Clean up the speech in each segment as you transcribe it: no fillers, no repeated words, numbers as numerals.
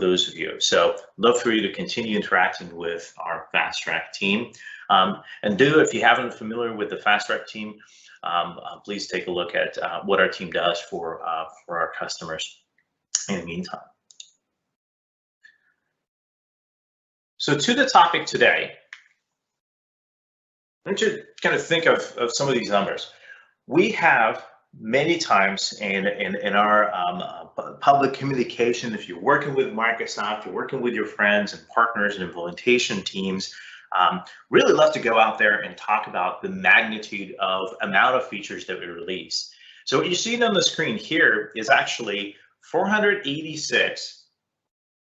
those of you. So love for you to continue interacting with our FastTrack team. And if you haven't familiar with the FastTrack team, please take a look at what our team does for our customers in the meantime. So to the topic today, I want you to kind of think of some of these numbers. We have many times in our public communication, if you're working with Microsoft, you're working with your friends and partners and implementation teams, really love to go out there and talk about the magnitude of amount of features that we release. So what you see on the screen here is actually 486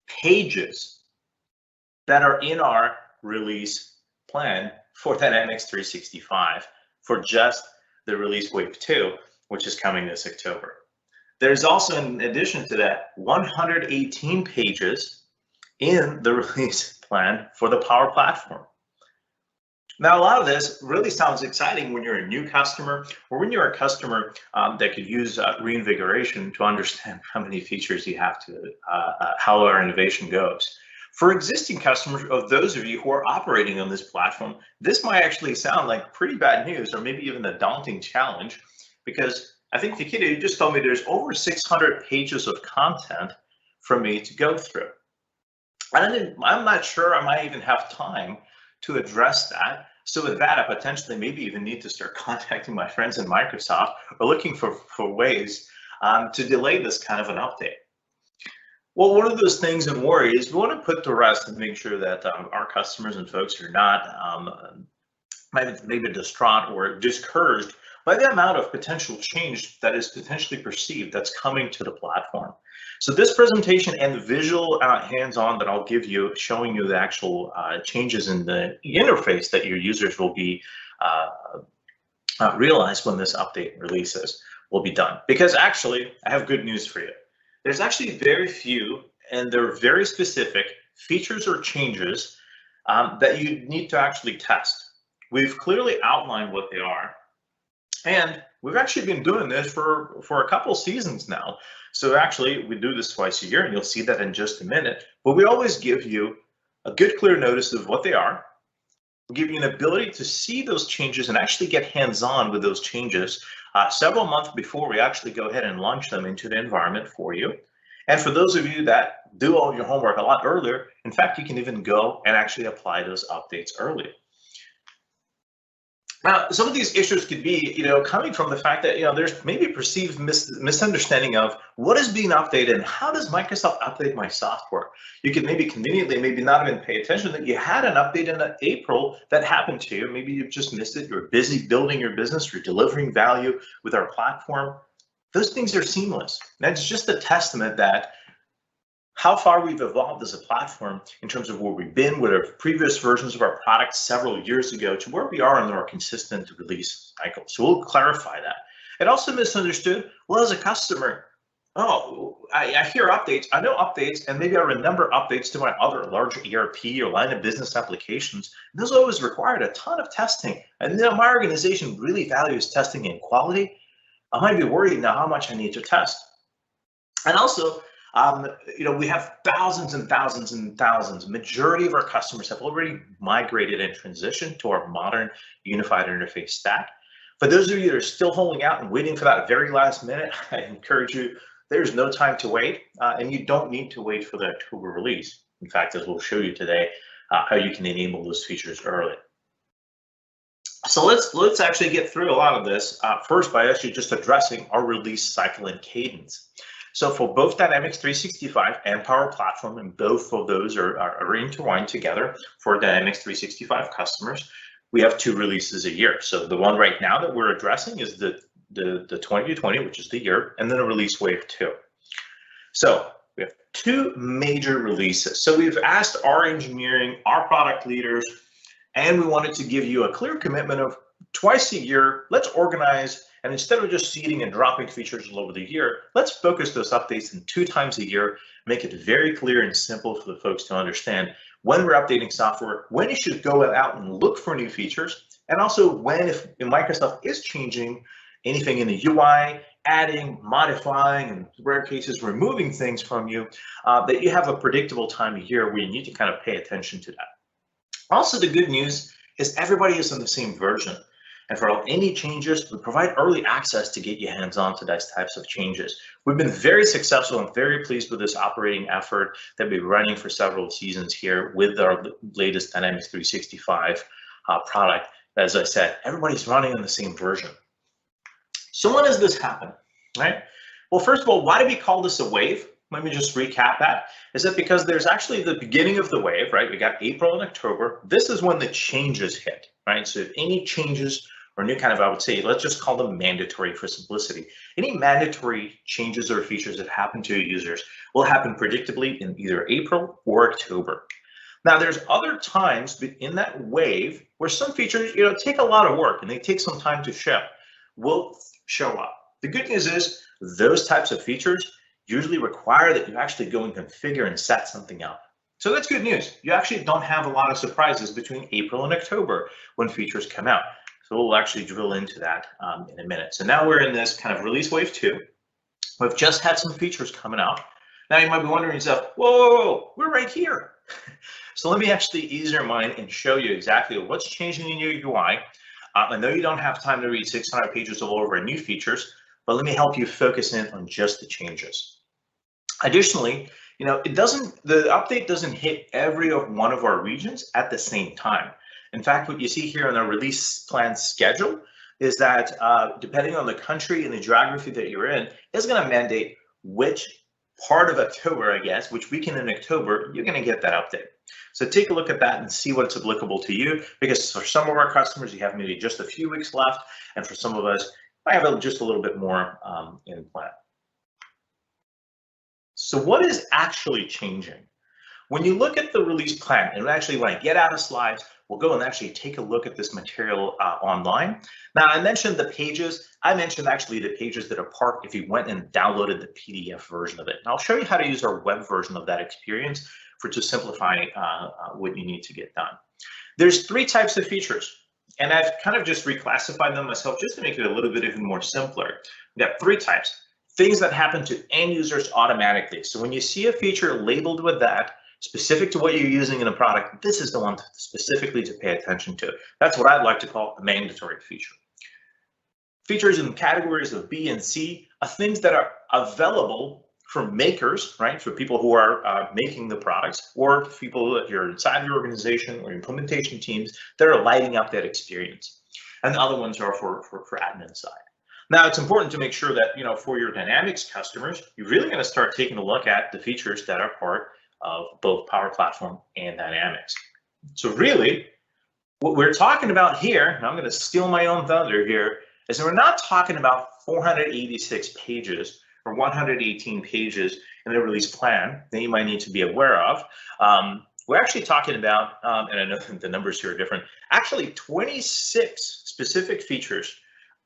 pages that are in our release plan for Dynamics 365 for just the release wave 2, which is coming this October. There's also, in addition to that, 118 pages in the release plan for the Power Platform. Now, a lot of this really sounds exciting when you're a new customer or when you're a customer that could use reinvigoration to understand how many features you have to, how our innovation goes. For existing customers, of those of you who are operating on this platform, this might actually sound like pretty bad news or maybe even a daunting challenge, because I think, Nikita, you just told me there's over 600 pages of content for me to go through. I'm not sure I might even have time to address that. So with that, I potentially maybe even need to start contacting my friends in Microsoft or looking for ways to delay this kind of an update. Well, one of those things and worries we want to put to rest and make sure that our customers and folks are not maybe distraught or discouraged by the amount of potential change that is potentially perceived that's coming to the platform. So this presentation and the visual hands-on that I'll give you, showing you the actual changes in the interface that your users will be realize when this update releases will be done. Because actually, I have good news for you. There's actually very few, and they're very specific features or changes that you need to actually test. We've clearly outlined what they are, and we've actually been doing this for a couple seasons now. So actually, we do this twice a year, and you'll see that in just a minute. But we always give you a good, clear notice of what they are. We give you an ability to see those changes and actually get hands-on with those changes several months before we actually go ahead and launch them into the environment for you. And for those of you that do all of your homework a lot earlier, in fact, you can even go and actually apply those updates early. Now, some of these issues could be, coming from the fact that, there's maybe perceived misunderstanding of what is being updated and how does Microsoft update my software. You could maybe conveniently, maybe not even pay attention that you had an update in April that happened to you. Maybe you've just missed it. You're busy building your business. You're delivering value with our platform. Those things are seamless. That's just a testament that how far we've evolved as a platform in terms of where we've been with our previous versions of our products several years ago to where we are in our consistent release cycle. So we'll clarify that. It also misunderstood, well, as a customer, I hear updates, I know updates, and maybe I remember updates to my other large ERP or line of business applications. Those always required a ton of testing. And my organization really values testing and quality. I might be worried now how much I need to test. And also, we have thousands and thousands and thousands. Majority of our customers have already migrated and transitioned to our modern unified interface stack. For those of you that are still holding out and waiting for that very last minute, I encourage you, there's no time to wait, and you don't need to wait for the October release. In fact, as we'll show you today, how you can enable those features early. So let's actually get through a lot of this first by actually just addressing our release cycle and cadence. So for both Dynamics 365 and Power Platform, and both of those are intertwined together for Dynamics 365 customers, we have 2 releases a year. So the one right now that we're addressing is the 2020, which is the year, and then a release wave 2. So we have 2 major releases. So we've asked our engineering, our product leaders, and we wanted to give you a clear commitment of twice a year, let's organize. And instead of just seeding and dropping features all over the year, let's focus those updates in 2 times a year, make it very clear and simple for the folks to understand when we're updating software, when you should go out and look for new features, and also when, if Microsoft is changing anything in the UI, adding, modifying, and in rare cases removing things from you, that you have a predictable time of year where you need to kind of pay attention to that. Also, the good news is everybody is on the same version. And for any changes, we provide early access to get you hands-on to those types of changes. We've been very successful and very pleased with this operating effort that we've been running for several seasons here with our latest Dynamics 365 product. As I said, everybody's running on the same version. So when does this happen, right? Well, first of all, why do we call this a wave? Let me just recap that. Is that because there's actually the beginning of the wave, right? We got April and October. This is when the changes hit, right? So if any changes or new kind of, I would say, let's just call them mandatory for simplicity. Any mandatory changes or features that happen to your users will happen predictably in either April or October. Now, there's other times in that wave where some features, take a lot of work and they take some time to ship, will show up. The good news is those types of features usually require that you actually go and configure and set something up. So that's good news. You actually don't have a lot of surprises between April and October when features come out. So we'll actually drill into that in a minute. So now we're in this kind of release wave 2. We've just had some features coming out. Now you might be wondering yourself, whoa, we're right here. So let me actually ease your mind and show you exactly what's changing in your UI. I know you don't have time to read 600 pages all over new features, but let me help you focus in on just the changes. Additionally, the update doesn't hit every one of our regions at the same time. In fact, what you see here on our release plan schedule is that depending on the country and the geography that you're in, is going to mandate which part of October, I guess, which weekend in October, you're going to get that update. So take a look at that and see what's applicable to you, because for some of our customers, you have maybe just a few weeks left, and for some of us, I have just a little bit more in plan. So what is actually changing? When you look at the release plan, and actually when I get out of slides, we'll go and actually take a look at this material online. Now, I mentioned the pages. I mentioned actually the pages that are part if you went and downloaded the PDF version of it. And I'll show you how to use our web version of that experience to simplify what you need to get done. There's 3 types of features, and I've kind of just reclassified them myself just to make it a little bit even more simpler. We got 3 types. Things that happen to end users automatically. So when you see a feature labeled with that, specific to what you're using in a product, this is the one specifically to pay attention to. That's what I'd like to call a mandatory feature. Features in categories of B and C are things that are available for makers, right? For people who are making the products, or people that you're inside your organization or implementation teams that are lighting up that experience. And the other ones are for admin side. Now, it's important to make sure that, for your Dynamics customers, you're really going to start taking a look at the features that are part of both Power Platform and Dynamics. So really, what we're talking about here, and I'm going to steal my own thunder here, is we're not talking about 486 pages or 118 pages in the release plan that you might need to be aware of. We're actually talking about, and I know the numbers here are different, actually 26 specific features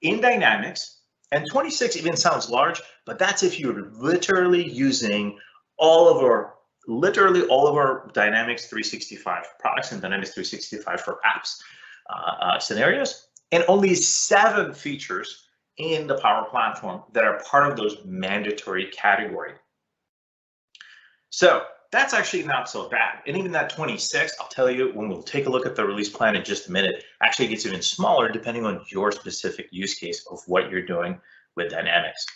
in Dynamics, and 26 even sounds large, but that's if you're literally using all of our Dynamics 365 products and Dynamics 365 for apps scenarios, and only 7 features in the Power Platform that are part of those mandatory category. So that's actually not so bad. And even that 26, I'll tell you when we'll take a look at the release plan in just a minute, actually gets even smaller depending on your specific use case of what you're doing with Dynamics.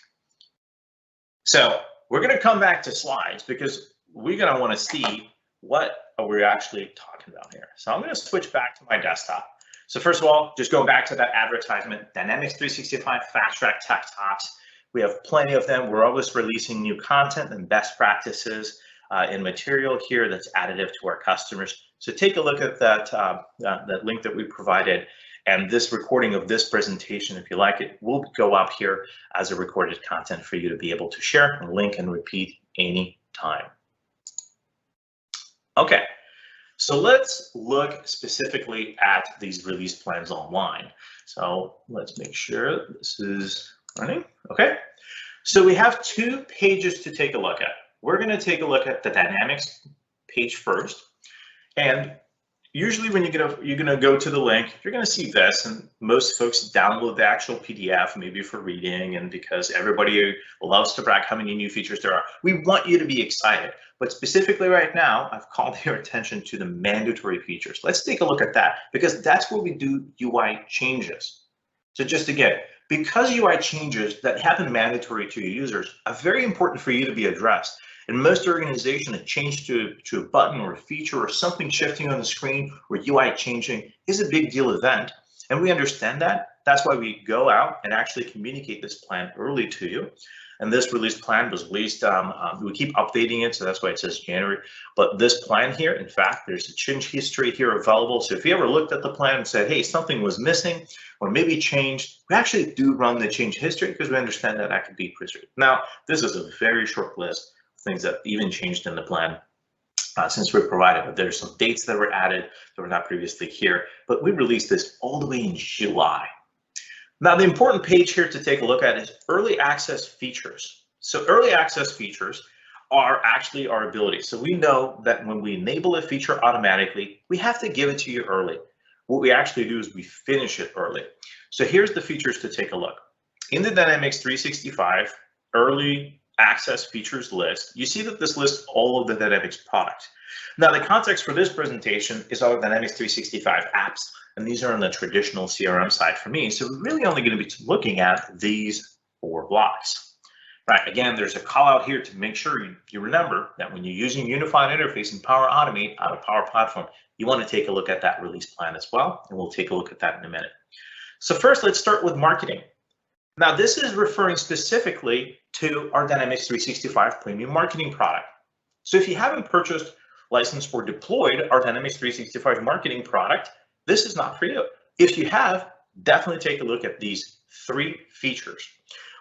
So we're going to come back to slides because we're going to want to see what are we actually talking about here. So I'm going to switch back to my desktop. So first of all, just going back to that advertisement, Dynamics 365 FastTrack Tech Talks. We have plenty of them. We're always releasing new content and best practices and material here that's additive to our customers. So take a look at that, that link that we provided, and this recording of this presentation, if you like it, will go up here as a recorded content for you to be able to share and link and repeat any time. Okay, so let's look specifically at these release plans online. So let's make sure this is running. Okay, so we have 2 pages to take a look at. We're going to take a look at the Dynamics page first. And usually when you're gonna go to the link, you're gonna see this, and most folks download the actual PDF maybe for reading, and because everybody loves to brag how many new features there are. We want you to be excited, but specifically right now, I've called your attention to the mandatory features. Let's take a look at that, because that's where we do UI changes. So just again, because UI changes that happen mandatory to your users are very important for you to be addressed. In most organizations, a change to a button or a feature or something shifting on the screen or UI changing is a big deal event. And we understand that. That's why we go out and actually communicate this plan early to you. And this release plan was released, we keep updating it, so that's why it says January. But this plan here, in fact, there's a change history here available. So if you ever looked at the plan and said, hey, something was missing or maybe changed, we actually do run the change history because we understand that that could be preserved. Now, this is a very short list of things that even changed in the plan since we provided, but there's some dates that were added that were not previously here, but we released this all the way in July. Now, the important page here to take a look at is early access features. So early access features are actually our ability. So we know that when we enable a feature automatically, we have to give it to you early. What we actually do is we finish it early. So here's the features to take a look. In the Dynamics 365 early access features list, you see that this lists all of the Dynamics products. Now, the context for this presentation is our Dynamics 365 apps, and these are on the traditional CRM side for me. So we're really only going to be looking at these 4 blocks. Right, again, there's a call out here to make sure you remember that when you're using Unified Interface and Power Automate out of Power Platform, you want to take a look at that release plan as well, and we'll take a look at that in a minute. So first, let's start with marketing. Now, this is referring specifically to our Dynamics 365 Premium Marketing product. So if you haven't purchased, licensed, or deployed our Dynamics 365 Marketing product, this is not for you. If you have, definitely take a look at these 3 features.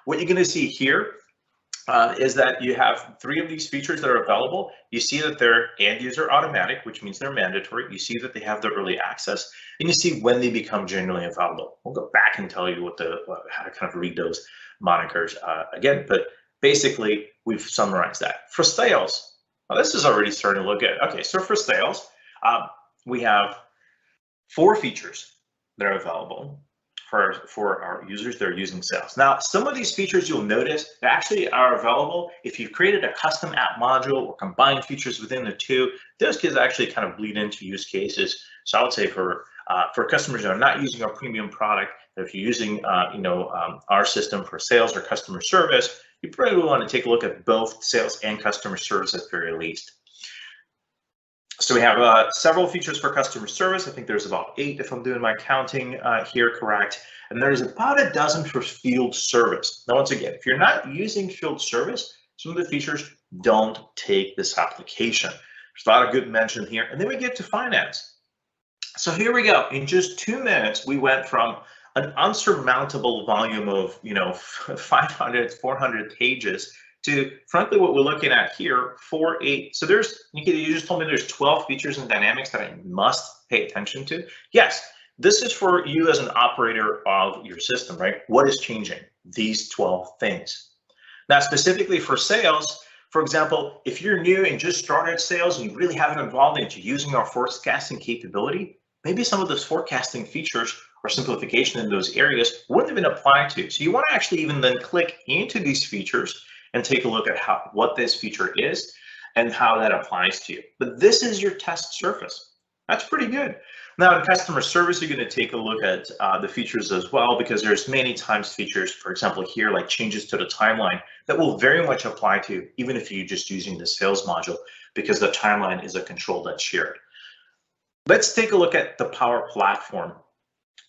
What you're going to see here is that you have 3 of these features that are available. You see that they're end user automatic, which means they're mandatory. You see that they have the early access, and you see when they become generally available. We'll go back and tell you how to kind of read those monikers again, but basically we've summarized that. For sales, well, this is already starting to look at. Okay, so for sales, we have 4 features that are available for our users that are using sales. Now, some of these features you'll notice that actually are available if you've created a custom app module or combined features within the 2. Those can actually kind of bleed into use cases. So I would say for customers that are not using our premium product, if you're using our system for sales or customer service, you probably want to take a look at both sales and customer service at the very least. So we have several features for customer service. I think there's about 8 if I'm doing my counting here correct. And there's about a dozen for field service. Now, once again, if you're not using field service, some of the features don't take this application. There's a lot of good mention here. And then we get to finance. So here we go. In just 2 minutes, we went from an unsurmountable volume of 500, 400 pages to frankly what we're looking at here, 4, 8. So you just told me there's 12 features in Dynamics that I must pay attention to. Yes, this is for you as an operator of your system, right? What is changing? These 12 things. Now, specifically for sales, for example, if you're new and just started sales and you really haven't evolved into using our forecasting capability, maybe some of those forecasting features or simplification in those areas wouldn't have been applied to. So you want to actually even then click into these features and take a look at what this feature is and how that applies to you. But this is your test surface. That's pretty good. Now in customer service, you're going to take a look at the features as well, because there's many times features, for example, here, like changes to the timeline that will very much apply to even if you're just using the sales module, because the timeline is a control that's shared. Let's take a look at the Power Platform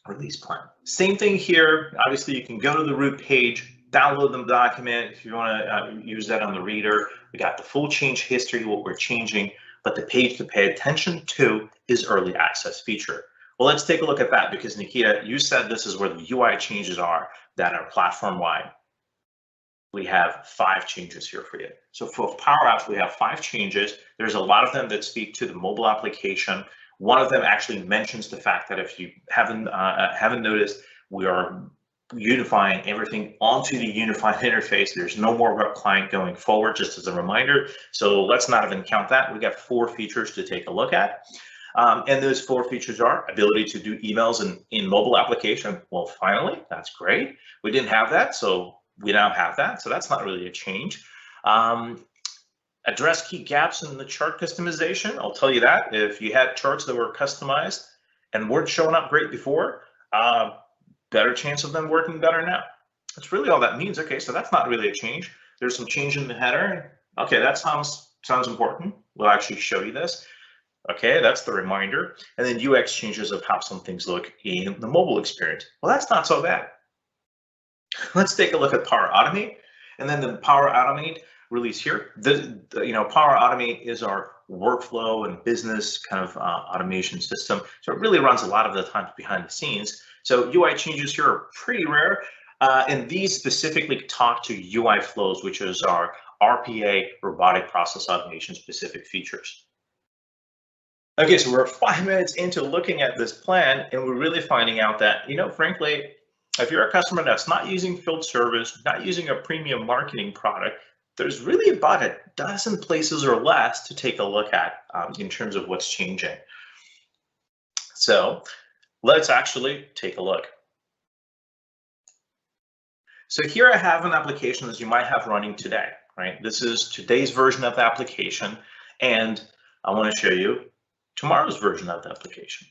release plan. Same thing here. Obviously, you can go to the root page, download the document if you want to use that on the reader. We got the full change history, what we're changing, but the page to pay attention to is early access feature. Well, let's take a look at that, because Nikita, you said this is where the UI changes are that are platform-wide. We have 5 changes here for you. So for Power Apps, we have 5 changes. There's a lot of them that speak to the mobile application. One of them actually mentions the fact that if you haven't noticed, we are unifying everything onto the unified interface. There's no more web client going forward, just as a reminder. So let's not even count that. We got 4 features to take a look at. And those 4 features are ability to do emails in mobile application. Well, finally, that's great. We didn't have that, so we now have that. So that's not really a change. Address key gaps in the chart customization. I'll tell you that if you had charts that were customized and weren't showing up great before, better chance of them working better now. That's really all that means. Okay, so that's not really a change. There's some change in the header. Okay, that sounds important. We'll actually show you this. Okay, that's the reminder. And then UX changes of how some things look in the mobile experience. Well, that's not so bad. Let's take a look at Power Automate, and then the Power Automate release here. Power Automate is our workflow and business kind of automation system. So it really runs a lot of the times behind the scenes. So UI changes here are pretty rare. And these specifically talk to UI flows, which is our RPA, robotic process automation specific features. Okay, so we're 5 minutes into looking at this plan, and we're really finding out that, frankly, if you're a customer that's not using field service, not using a premium marketing product, there's really about a dozen places or less to take a look at in terms of what's changing. So let's actually take a look. So here I have an application that you might have running today, right? This is today's version of the application, and I want to show you tomorrow's version of the application.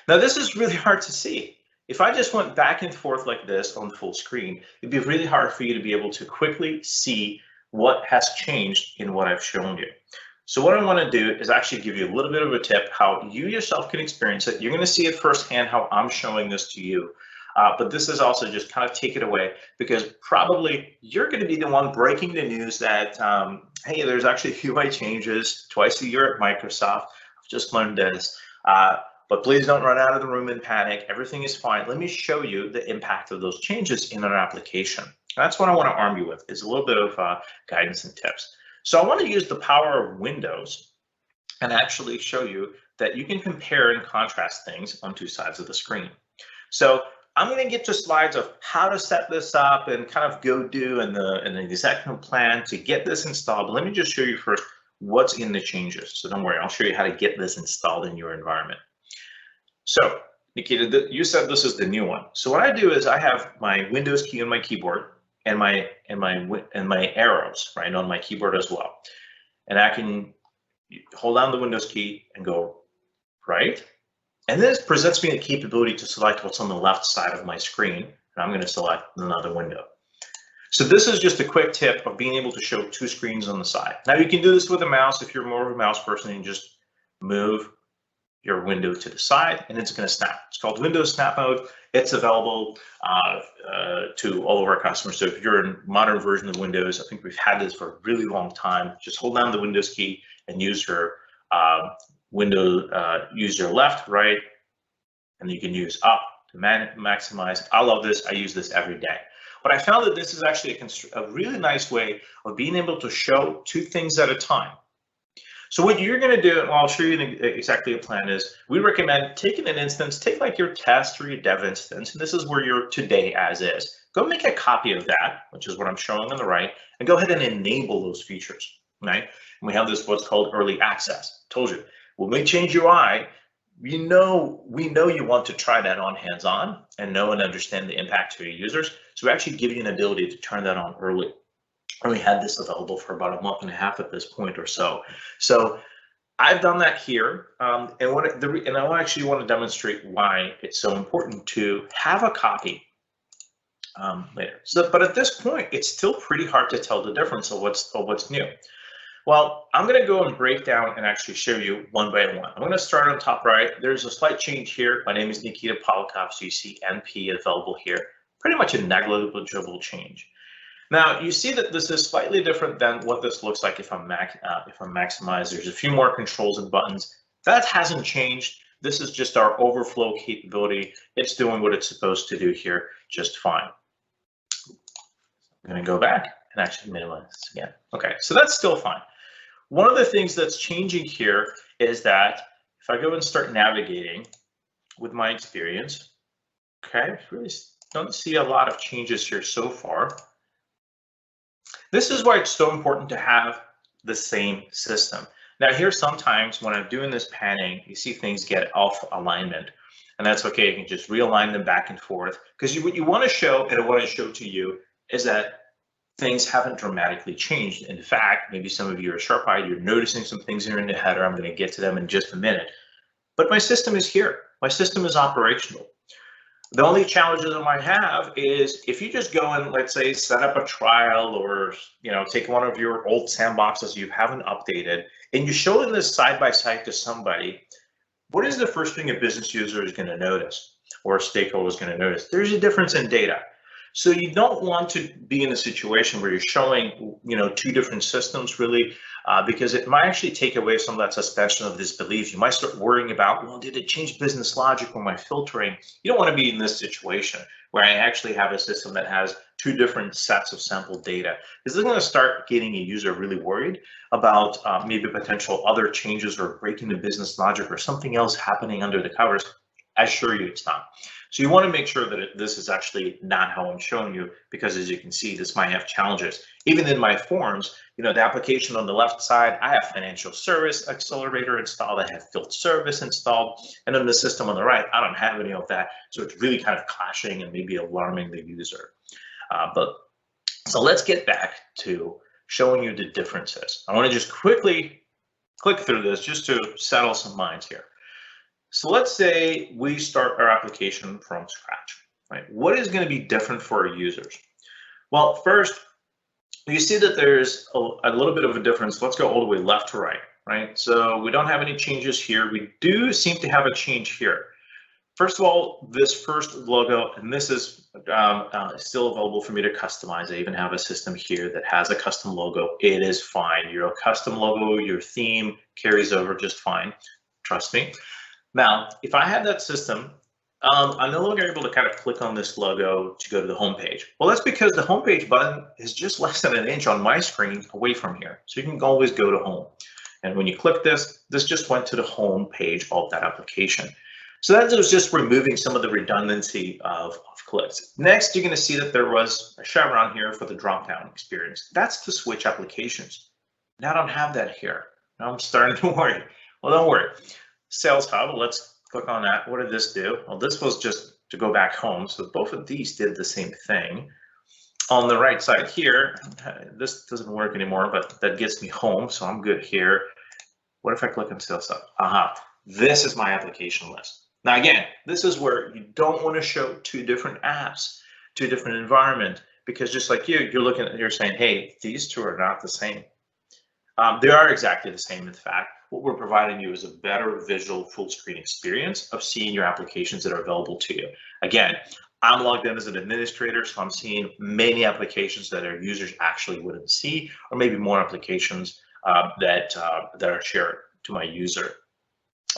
Now, this is really hard to see. If I just went back and forth like this on full screen, it'd be really hard for you to be able to quickly see what has changed in what I've shown you. So what I want to do is actually give you a little bit of a tip how you yourself can experience it. You're going to see it firsthand how I'm showing this to you. But this is also just kind of take it away, because probably you're going to be the one breaking the news that, hey, there's actually UI changes twice a year at Microsoft. I've just learned this. But please don't run out of the room in panic. Everything is fine. Let me show you the impact of those changes in our application. That's what I want to arm you with, is a little bit of guidance and tips. So I want to use the power of Windows and actually show you that you can compare and contrast things on 2 sides of the screen. So I'm going to get to slides of how to set this up and kind of go do and the executive plan to get this installed. But let me just show you first what's in the changes. So don't worry, I'll show you how to get this installed in your environment. So Nikita, you said this is the new one. So what I do is I have my Windows key on my keyboard and my arrows right on my keyboard as well. And I can hold down the Windows key and go right. And this presents me the capability to select what's on the left side of my screen. And I'm going to select another window. So this is just a quick tip of being able to show 2 screens on the side. Now you can do this with a mouse if you're more of a mouse person, and just move your window to the side and it's going to snap. It's called Windows Snap Mode. It's available to all of our customers. So if you're in modern version of Windows, I think we've had this for a really long time. Just hold down the Windows key and use your use your left, right, and you can use up to maximize. I love this. I use this every day. But I found that this is actually a really nice way of being able to show 2 things at a time. So what you're going to do, and I'll show you exactly a plan, is we recommend taking an instance, take like your test or your dev instance, and this is where you're today as is. Go make a copy of that, which is what I'm showing on the right, and go ahead and enable those features, right? And we have this what's called early access. Told you, when we change UI, we know you want to try that on hands-on and know and understand the impact to your users. So we actually give you an ability to turn that on early. And we had this available for about 1.5 months at this point or so. So I've done that here, and I actually want to demonstrate why it's so important to have a copy later. So, but at this point, it's still pretty hard to tell the difference of what's new. Well, I'm going to go and break down and actually show you one by one. I'm going to start on top right. There's a slight change here. My name is Nikita Polakov, so you see NP available here. Pretty much a negligible change. Now you see that this is slightly different than what this looks like if I'm maximized. There's a few more controls and buttons. That hasn't changed. This is just our overflow capability. It's doing what it's supposed to do here just fine. I'm going to go back and actually minimize this again. Okay, so that's still fine. One of the things that's changing here is that if I go and start navigating with my experience, okay, really don't see a lot of changes here so far. This is why it's so important to have the same system. Now here, sometimes when I'm doing this panning, you see things get off alignment, and that's okay. You can just realign them back and forth, because what you want to show, and I want to show to you, is that things haven't dramatically changed. In fact, maybe some of you are sharp-eyed, you're noticing some things here in the header. I'm going to get to them in just a minute. But my system is here. My system is operational. The only challenges I might have is if you just go and, let's say, set up a trial, or take one of your old sandboxes you haven't updated, and you show them this side by side to somebody, what is the first thing a business user is going to notice, or a stakeholder is going to notice? There's a difference in data. So you don't want to be in a situation where you're showing, two different systems, really, because it might actually take away some of that suspension of disbelief. You might start worrying about, well, did it change business logic or my filtering? You don't want to be in this situation where I actually have a system that has two different sets of sample data. This is going to start getting a user really worried about maybe potential other changes or breaking the business logic or something else happening under the covers. I assure you it's not. So you want to make sure that this is actually not how I'm showing you, because as you can see, this might have challenges. Even in my forms, the application on the left side, I have financial service accelerator installed, I have field service installed, and then the system on the right, I don't have any of that. So it's really kind of clashing and maybe alarming the user. So let's get back to showing you the differences. I want to just quickly click through this just to settle some minds here. So let's say we start our application from scratch, right? What is going to be different for our users? Well, first, you see that there's a little bit of a difference. Let's go all the way left to right, right? So we don't have any changes here. We do seem to have a change here. First of all, this first logo, and this is still available for me to customize. I even have a system here that has a custom logo. It is fine. Your custom logo, your theme carries over just fine. Trust me. Now, if I had that system, I'm no longer able to kind of click on this logo to go to the home page. Well, that's because the home page button is just less than an inch on my screen away from here. So you can always go to home. And when you click this, this just went to the home page of that application. So that was just removing some of the redundancy of clicks. Next, you're going to see that there was a chevron here for the drop-down experience. That's to switch applications. Now I don't have that here. Now I'm starting to worry. Well, don't worry. Sales Hub, let's click on that. What did this do? Well, this was just to go back home. So both of these did the same thing. On the right side here, this doesn't work anymore, but that gets me home. So I'm good here. What if I click on Sales Hub? Aha, this is my application list. Now, again, this is where you don't want to show two different apps, two different environments, because just like you're looking at, you're saying, hey, these two are not the same. They are exactly the same, in fact. What we're providing you is a better visual full screen experience of seeing your applications that are available to you. Again, I'm logged in as an administrator, so I'm seeing many applications that our users actually wouldn't see, or maybe more applications that are shared to my user.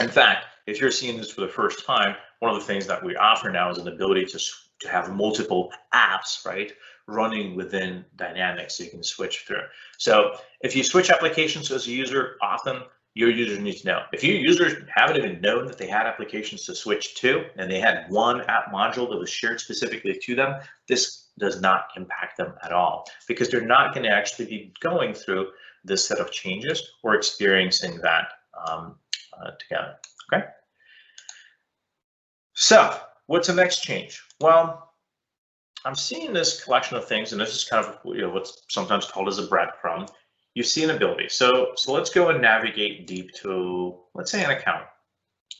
In fact, if you're seeing this for the first time, one of the things that we offer now is an ability to have multiple apps, right, running within Dynamics, so you can switch through. So if you switch applications as a user, often your users need to know. If your users haven't even known that they had applications to switch to, and they had one app module that was shared specifically to them, this does not impact them at all, because they're not going to actually be going through this set of changes or experiencing that together. Okay. So what's the next change? Well, I'm seeing this collection of things, and this is kind of what's sometimes called as a breadcrumb. You see an ability. So let's go and navigate deep to, let's say, an account.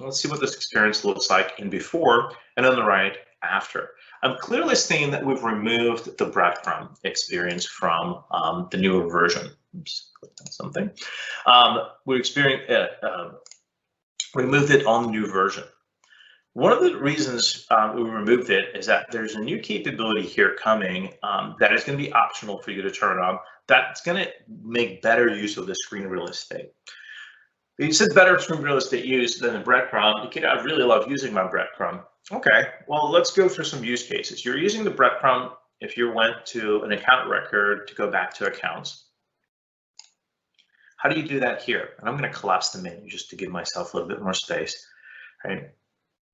Let's see what this experience looks like in before, and on the right, after. I'm clearly seeing that we've removed the breadcrumb experience from the newer version. Oops, clicked on something. We removed it on the new version. One of the reasons we removed it is that there's a new capability here coming that is going to be optional for you to turn on. That's going to make better use of the screen real estate. You said better screen real estate use than the breadcrumb. I really love using my breadcrumb. Okay, well, let's go through some use cases. You're using the breadcrumb if you went to an account record to go back to accounts. How do you do that here? And I'm going to collapse the menu just to give myself a little bit more space. Right?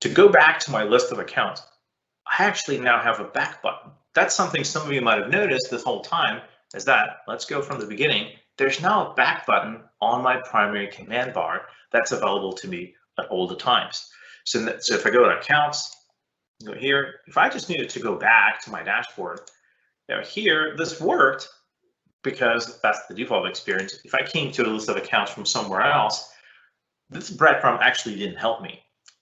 To go back to my list of accounts, I actually now have a back button. That's something some of you might have noticed this whole time, is that let's go from the beginning there's now a back button on my primary command bar that's available to me at all the times. So if I go to accounts, go here, if I just needed to go back to my dashboard, here, this worked because that's the default experience. If I came to the list of accounts from somewhere else, this breadcrumb actually didn't help me.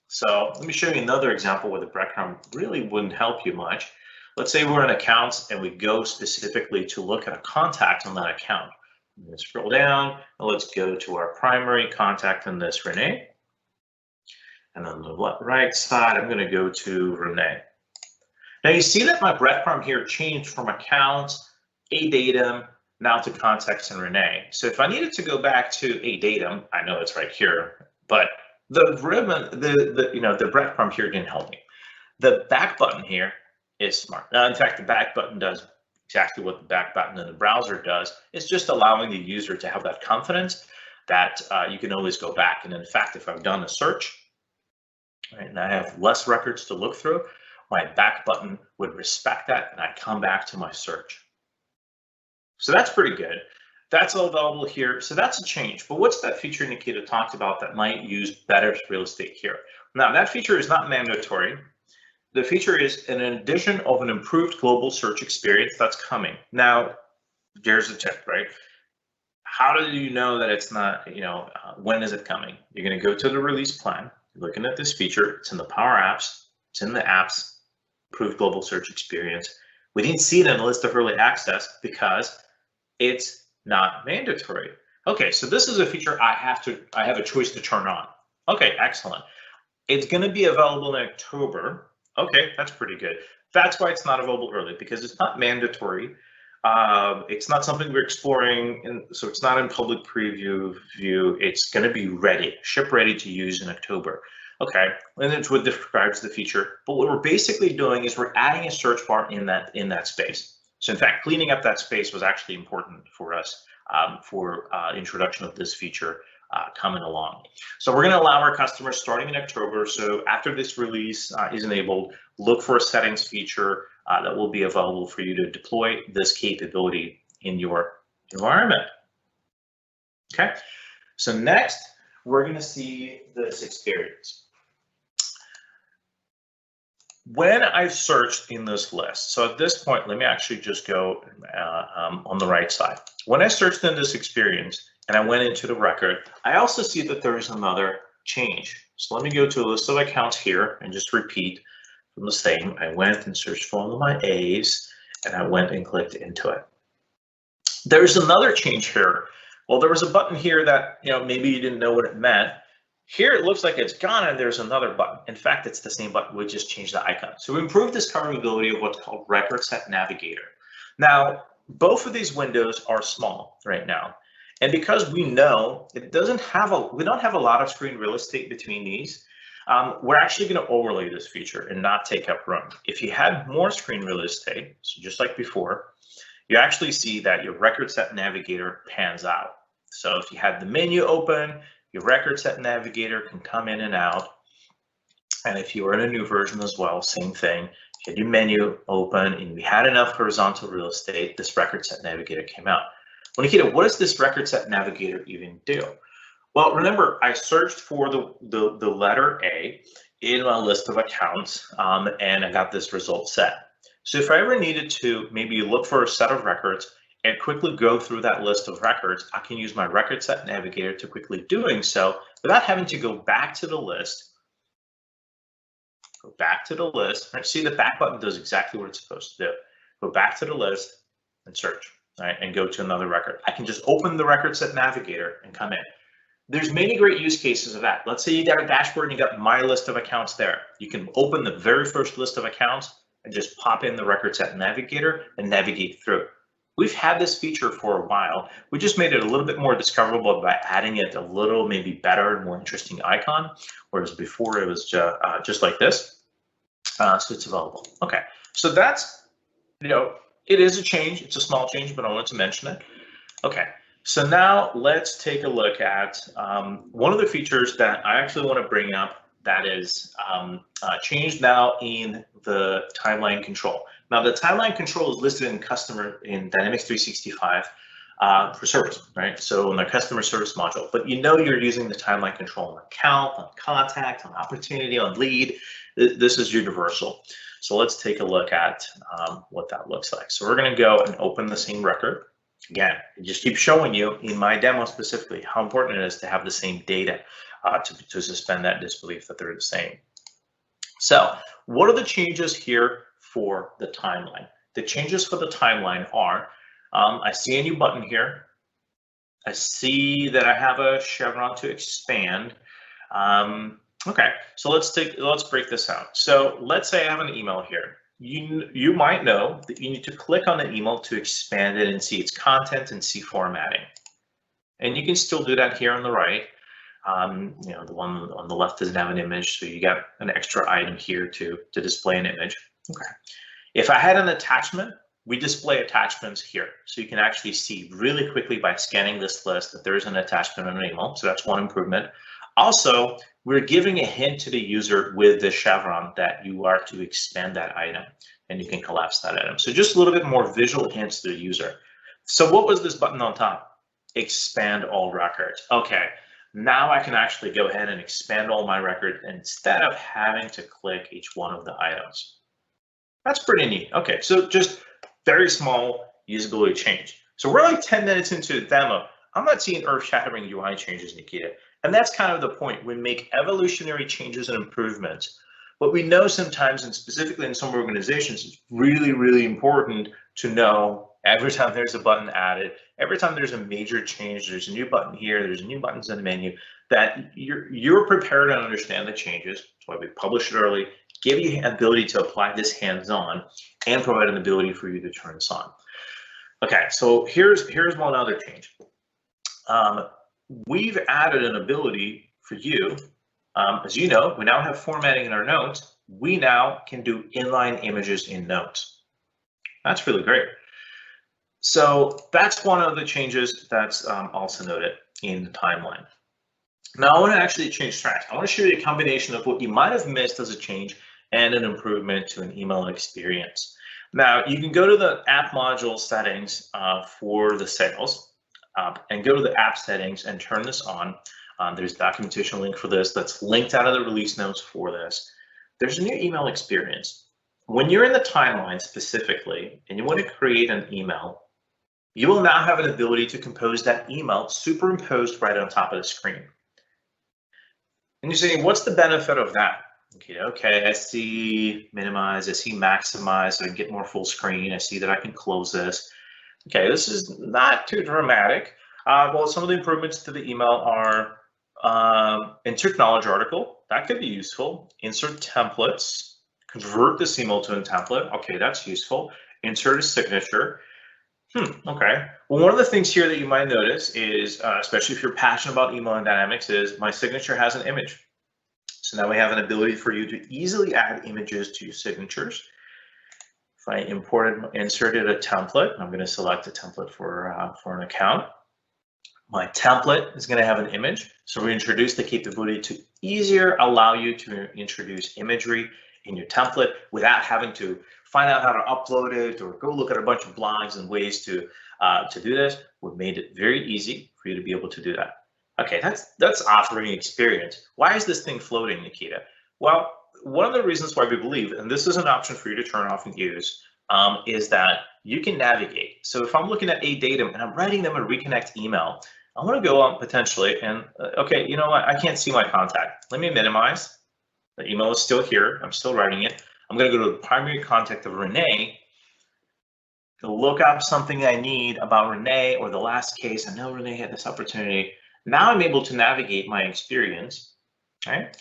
So let me show you another example where the breadcrumb really wouldn't help you much. Let's say we're in accounts and we go specifically to look at a contact on that account. I'm going to scroll down and let's go to our primary contact on this, Renee. And on the right side, I'm going to go to Renee. Now you see that my breadcrumb here changed from accounts, a datum, now to contacts and Renee. So if I needed to go back to a datum, I know it's right here, but the ribbon, the breadcrumb here didn't help me. The back button here is smart. In fact, the back button does exactly what the back button in the browser does. It's just allowing the user to have that confidence that you can always go back. And in fact, if I've done a search, right, and I have less records to look through, my back button would respect that and I come back to my search. So that's pretty good. That's all available here. So that's a change. But what's that feature Nikita talked about that might use better real estate here? Now that feature is not mandatory. The feature is an addition of an improved global search experience that's coming. Now, there's a tip, right? How do you know that it's not, when is it coming? You're going to go to the release plan, you're looking at this feature, it's in the Power Apps, it's in the apps, improved global search experience. We didn't see it in the list of early access because it's not mandatory. Okay, so this is a feature I have a choice to turn on. Okay, excellent. It's going to be available in October. Okay, that's pretty good. That's why it's not available early, because it's not mandatory. It's not something we're exploring, and so it's not in public preview view. It's going to be ready, ship ready to use in October. Okay, and that's what describes the feature. But what we're basically doing is we're adding a search bar in that space. So in fact, cleaning up that space was actually important for us for introduction of this feature coming along. So we're going to allow our customers starting in October. So after this release is enabled, look for a settings feature that will be available for you to deploy this capability in your environment. Okay, so next we're going to see this experience. When I've searched in this list, so at this point, let me actually just go on the right side. When I searched in this experience and I went into the record, I also see that there is another change. So let me go to a list of accounts here and just repeat from the same. I went and searched for all of my A's and I went and clicked into it. There's another change here. Well, there was a button here that, maybe you didn't know what it meant. Here it looks like it's gone and there's another button. In fact, it's the same button, we just changed the icon. So we improved discoverability of what's called Record Set Navigator. Now, both of these windows are small right now. And because we know we don't have a lot of screen real estate between these, we're actually going to overlay this feature and not take up room. If you had more screen real estate, so just like before, you actually see that your Record Set Navigator pans out. So if you had the menu open, your Record Set Navigator can come in and out. And if you were in a new version as well, same thing. You had your menu open and we had enough horizontal real estate, this Record Set Navigator came out. Well, Nikita, what does this Record Set Navigator even do? Well, remember, I searched for the letter A in my list of accounts and I got this result set. So if I ever needed to maybe look for a set of records and quickly go through that list of records, I can use my Record Set Navigator to quickly doing so without having to go back to the list. Go back to the list. Right? See, the back button does exactly what it's supposed to do. Go back to the list and search, right? And go to another record. I can just open the Record Set Navigator and come in. There's many great use cases of that. Let's say you got a dashboard and you got my list of accounts there. You can open the very first list of accounts and just pop in the Record Set Navigator and navigate through. We've had this feature for a while. We just made it a little bit more discoverable by adding it a little maybe better and more interesting icon, whereas before it was just like this. So it's available. Okay, so that's, it is a change. It's a small change, but I wanted to mention it. Okay, so now let's take a look at one of the features that I actually want to bring up that is changed now in the timeline control. Now the timeline control is listed in Dynamics 365 for service, right? So in the customer service module, but you know you're using the timeline control on account, on contact, on opportunity, on lead. This is universal. So let's take a look at what that looks like. So we're going to go and open the same record. Again, it just keeps showing you in my demo specifically how important it is to have the same data to suspend that disbelief that they're the same. So what are the changes here for the timeline? The changes for the timeline are, I see a new button here. I see that I have a chevron to expand. Okay, so let's break this out. So let's say I have an email here. You might know that you need to click on the email to expand it and see its content and see formatting. And you can still do that here on the right. You know, the one on the left doesn't have an image, so you got an extra item here to display an image. Okay. If I had an attachment, we display attachments here. So you can actually see really quickly by scanning this list that there is an attachment on an email. So that's one improvement. Also, we're giving a hint to the user with the chevron that you are to expand that item, and you can collapse that item. So just a little bit more visual hints to the user. So what was this button on top? Expand all records. Okay, now I can actually go ahead and expand all my records instead of having to click each one of the items. That's pretty neat. Okay, so just very small usability change. So we're like 10 minutes into the demo. I'm not seeing earth-shattering UI changes, Nikita. And that's kind of the point. We make evolutionary changes and improvements. But we know sometimes, and specifically in some organizations, it's really, really important to know every time there's a button added, every time there's a major change, there's a new button here, there's a new buttons in the menu, that you're prepared to understand the changes. That's why we publish it early, give you the ability to apply this hands-on, and provide an ability for you to turn this on. Okay, so here's one other change. We've added an ability for you. As you know, we now have formatting in our notes. We now can do inline images in notes. That's really great. So that's one of the changes that's also noted in the timeline. Now I want to actually change tracks. I want to show you a combination of what you might have missed as a change and an improvement to an email experience. Now you can go to the app module settings for the sales and go to the app settings and turn this on. There's a documentation link for this that's linked out of the release notes for this. There's a new email experience. When you're in the timeline specifically and you want to create an email, you will now have an ability to compose that email superimposed right on top of the screen. And you're saying, what's the benefit of that? Okay, I see minimize, I see maximize, so I can get more full screen. I see that I can close this. Okay, this is not too dramatic. Well, some of the improvements to the email are insert knowledge article. That could be useful. Insert templates. Convert this email to a template. Okay, that's useful. Insert a signature. Okay. Well, one of the things here that you might notice is, especially if you're passionate about email and dynamics, is my signature has an image. So now we have an ability for you to easily add images to your signatures. If I inserted a template, I'm going to select a template for an account. My template is going to have an image. So we introduce the capability to easier allow you to introduce imagery in your template without having to find out how to upload it or go look at a bunch of blogs and ways to do this. We've made it very easy for you to be able to do that. Okay, that's offering experience. Why is this thing floating, Nikita? Well, one of the reasons why we believe, and this is an option for you to turn off and use, is that you can navigate. So if I'm looking at a datum and I'm writing them a reconnect email, I want to go on potentially and, okay, you know what? I can't see my contact. Let me minimize. The email is still here. I'm still writing it. I'm going to go to the primary contact of Renee to look up something I need about Renee or the last case. I know Renee had this opportunity. Now I'm able to navigate my experience, right?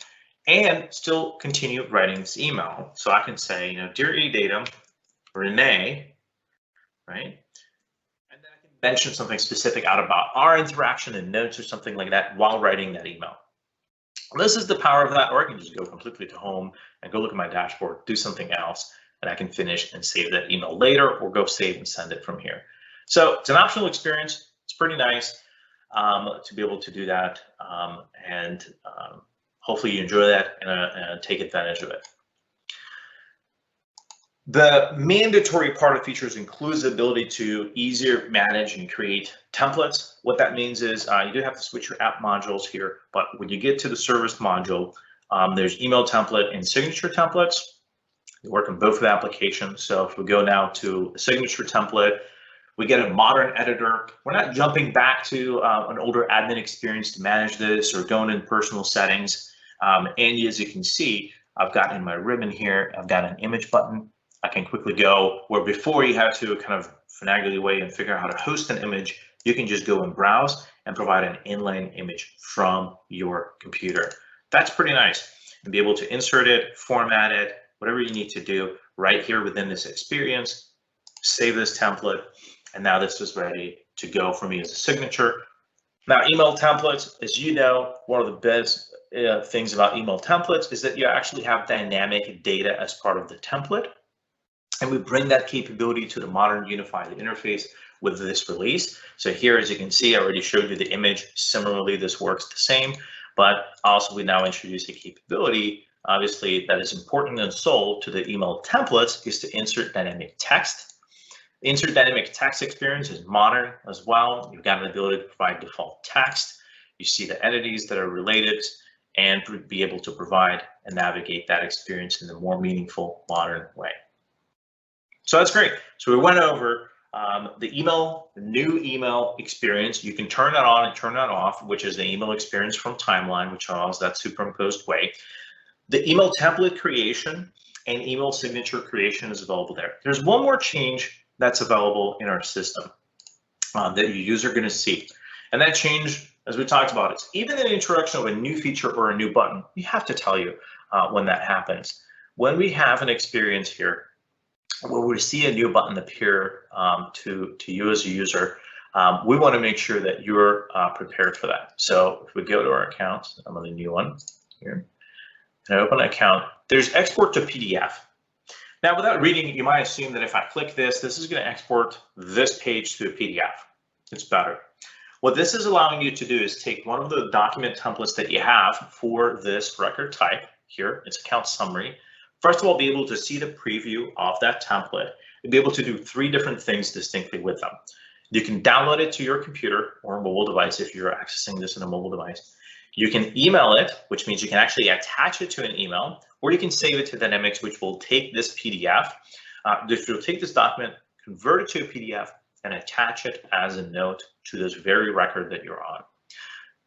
And still continue writing this email. So I can say, you know, dear eDatum, Renee, right? And then I can mention something specific out about our interaction in notes or something like that while writing that email. This is the power of that, or I can just go completely to home and go look at my dashboard, do something else, and I can finish and save that email later or go save and send it from here. So it's an optional experience. It's pretty nice to be able to do that, and hopefully you enjoy that and take advantage of it. The mandatory part of features includes the ability to easier manage and create templates. What that means is you do have to switch your app modules here, but when you get to the service module, there's email template and signature templates. They work on both of the applications. So if we go now to the signature template, we get a modern editor. We're not jumping back to an older admin experience to manage this or going in personal settings. And as you can see, I've got in my ribbon here, I've got an image button. I can quickly go where before you had to kind of finagle your way and figure out how to host an image, you can just go and browse and provide an inline image from your computer. That's pretty nice. And be able to insert it, format it, whatever you need to do right here within this experience, save this template, and now this is ready to go for me as a signature. Now, email templates, as you know, one of the best things about email templates is that you actually have dynamic data as part of the template. And we bring that capability to the modern unified interface with this release. So here, as you can see, I already showed you the image. Similarly, this works the same, but also we now introduce a capability, obviously, that is important and sold to the email templates is to insert dynamic text. The insert dynamic text experience is modern as well. You've got an ability to provide default text. You see the entities that are related and be able to provide and navigate that experience in a more meaningful, modern way. So that's great. So we went over the new email experience. You can turn that on and turn that off, which is the email experience from Timeline, which allows that superimposed way. The email template creation and email signature creation is available there. There's one more change that's available in our system that your user are going to see. And that change, as we talked about, it's even in the introduction of a new feature or a new button, we have to tell you when that happens. When we have an experience here, where we see a new button appear to you as a user, we want to make sure that you're prepared for that. So if we go to our account, I'm on the new one here, and I open an account, there's export to PDF. Now, without reading it, you might assume that if I click this is going to export this page to a PDF. It's better. What this is allowing you to do is take one of the document templates that you have for this record type here, it's account summary. First of all, be able to see the preview of that template and be able to do 3 different things distinctly with them. You can download it to your computer or mobile device if you're accessing this in a mobile device. You can email it, which means you can actually attach it to an email, or you can save it to Dynamics, which will take this PDF. This will take this document, convert it to a PDF, and attach it as a note to this very record that you're on.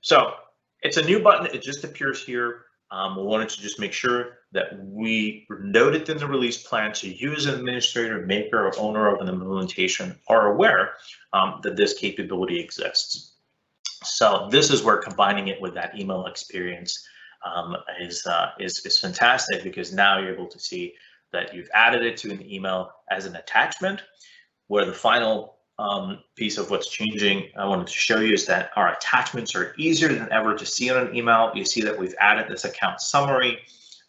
So it's a new button. It just appears here. We wanted to just make sure that we note it in the release plan so you as an administrator, maker, or owner of an implementation are aware that this capability exists. So this is where combining it with that email experience is fantastic, because now you're able to see that you've added it to an email as an attachment, where the final piece of what's changing I wanted to show you is that our attachments are easier than ever to see on an email. You see that we've added this account summary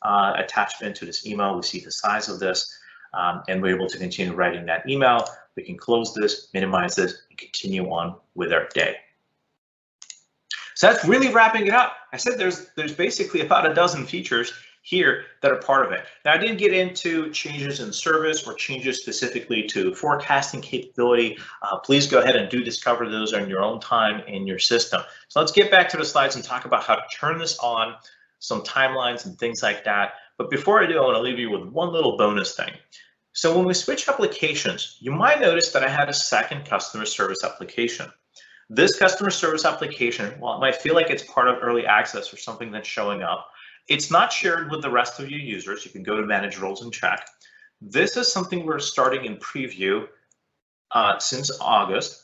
attachment to this email. We see the size of this, and we're able to continue writing that email. We can close this, minimize this, and continue on with our day. So that's really wrapping it up. I said there's basically about a dozen features here that are part of it. Now, I didn't get into changes in service or changes specifically to forecasting capability. Please go ahead and do discover those on your own time in your system. So let's get back to the slides and talk about how to turn this on, some timelines and things like that. But before I do, I want to leave you with one little bonus thing. So when we switch applications, you might notice that I had a second customer service application. This customer service application, while it might feel like it's part of early access or something that's showing up, it's not shared with the rest of your users. You can go to manage roles and check. This is something we're starting in preview since August.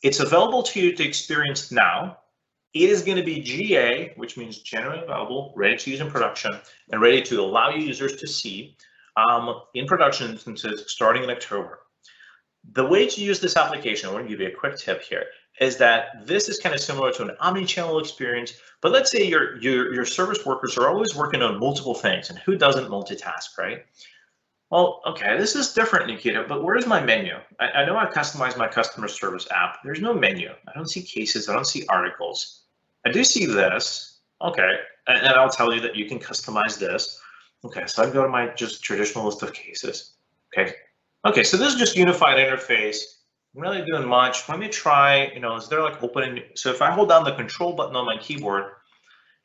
It's available to you to experience now. It is going to be GA, which means generally available, ready to use in production, and ready to allow users to see in production instances starting in October. The way to use this application, I want to give you a quick tip here, is that this is kind of similar to an omni-channel experience, but let's say your service workers are always working on multiple things, and who doesn't multitask, right? Well, okay, this is different, Nikita, but where's my menu? I know I've customized my customer service app. There's no menu. I don't see cases. I don't see articles. I do see this, okay, and I'll tell you that you can customize this. Okay, so I go to my just traditional list of cases. Okay, so this is just unified interface. I'm really doing much. Let me try, is there like opening? So if I hold down the control button on my keyboard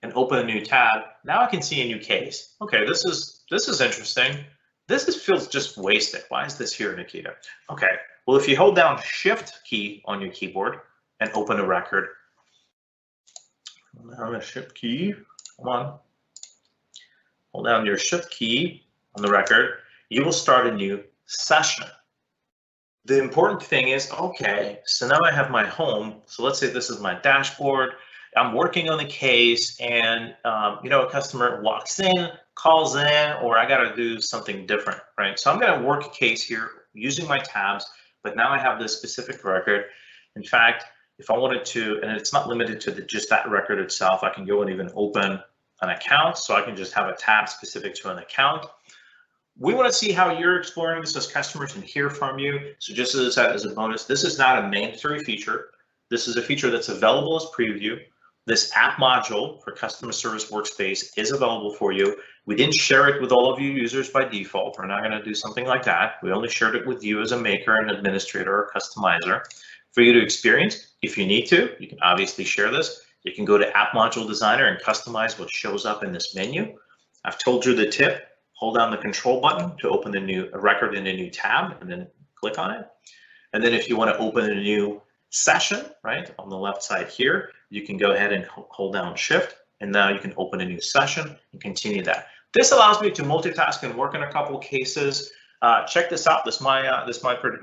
and open a new tab, now I can see a new case. Okay, this is interesting. Feels just wasted. Why is this here, Nikita? Okay, well, if you hold down Shift key on your keyboard and open a record, hold down the Shift key, come on. Hold down your Shift key on the record, you will start a new session. The important thing is, okay, so now I have my home. So let's say this is my dashboard. I'm working on the case and, a customer walks in, calls in, or I got to do something different, right? So I'm going to work a case here using my tabs, but now I have this specific record. In fact, if I wanted to, and it's not limited to just that record itself, I can go and even open an account. So I can just have a tab specific to an account. We want to see how you're exploring this as customers and hear from you. So just as a bonus, this is not a mandatory feature. This is a feature that's available as preview. This app module for customer service workspace is available for you. We didn't share it with all of you users by default. We're not going to do something like that. We only shared it with you as a maker, an administrator, or customizer for you to experience. If you need to, you can obviously share this. You can go to App Module Designer and customize what shows up in this menu. I've told you the tip. Hold down the control button to open a record in a new tab and then click on it. And then if you want to open a new session, right, on the left side here, you can go ahead and hold down Shift, and now you can open a new session and continue that. This allows me to multitask and work in a couple of cases. Check this out. This might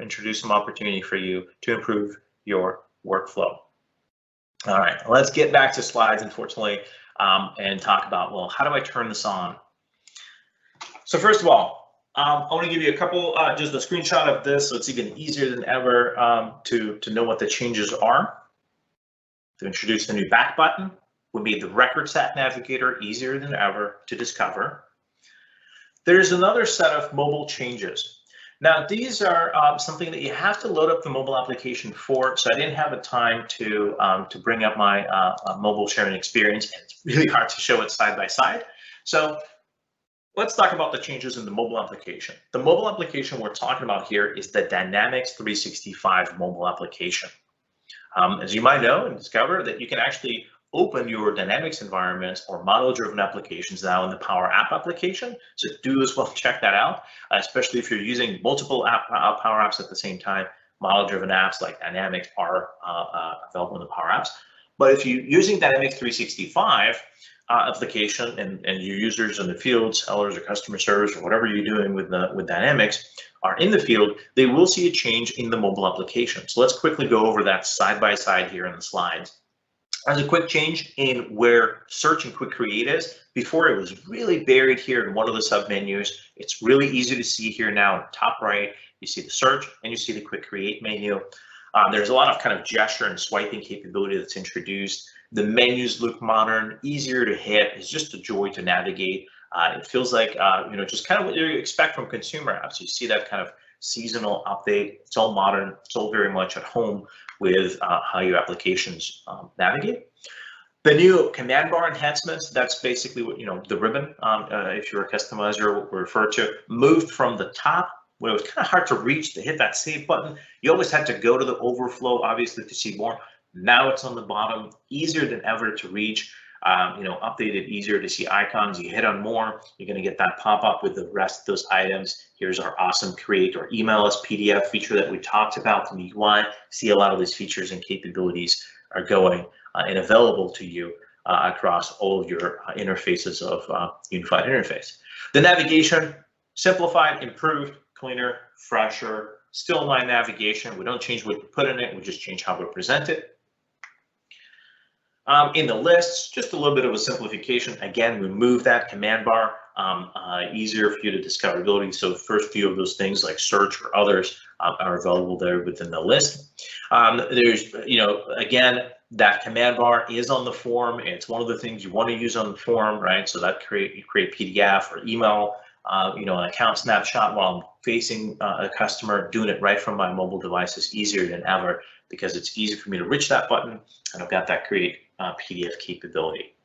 introduce some opportunity for you to improve your workflow. All right, let's get back to slides, unfortunately, and talk about, well, how do I turn this on? So first of all, I want to give you a couple, just a screenshot of this, so it's even easier than ever to know what the changes are. To introduce the new back button, we made the record set navigator easier than ever to discover. There's another set of mobile changes. Now these are something that you have to load up the mobile application for, so I didn't have the time to bring up my mobile sharing experience, and it's really hard to show it side by side. So let's talk about the changes in the mobile application. The mobile application we're talking about here is the Dynamics 365 mobile application. As you might know and discover, that you can actually open your Dynamics environments or model-driven applications now in the Power App application. So do as well check that out, especially if you're using multiple Power Apps at the same time. Model-driven apps like Dynamics are available in the Power Apps. But if you're using Dynamics 365 application and your users in the field, sellers or customer service or whatever you're doing with Dynamics are in the field, they will see a change in the mobile application. So let's quickly go over that side by side here in the slides. There's a quick change in where search and quick create is. Before, it was really buried here in one of the submenus. It's really easy to see here now in the top right. You see the search and you see the quick create menu. There's a lot of kind of gesture and swiping capability that's introduced. The menus look modern, easier to hit. It's just a joy to navigate. It feels like, just kind of what you expect from consumer apps. You see that kind of seasonal update. It's all modern. It's all very much at home with how your applications navigate. The new command bar enhancements, that's basically what, the ribbon, if you're a customizer, will refer to, moved from the top, where it was kind of hard to reach to hit that save button. You always had to go to the overflow, obviously, to see more. Now it's on the bottom, easier than ever to reach, updated, easier to see icons. You hit on more, you're going to get that pop up with the rest of those items. Here's our awesome create or email as PDF feature that we talked about from the UI. See, a lot of these features and capabilities are going and available to you across all of your interfaces of unified interface. The navigation, simplified, improved, cleaner, fresher, still my navigation. We don't change what we put in it, we just change how we present it. In the lists, just a little bit of a simplification. Again, we move that command bar, easier for you to discoverability. So the first few of those things like search or others are available there within the list. There's, again, that command bar is on the form. It's one of the things you want to use on the form, right? So that you create PDF or email, an account snapshot while I'm facing a customer, doing it right from my mobile device is easier than ever because it's easy for me to reach that button, and I've got that create PDF capability.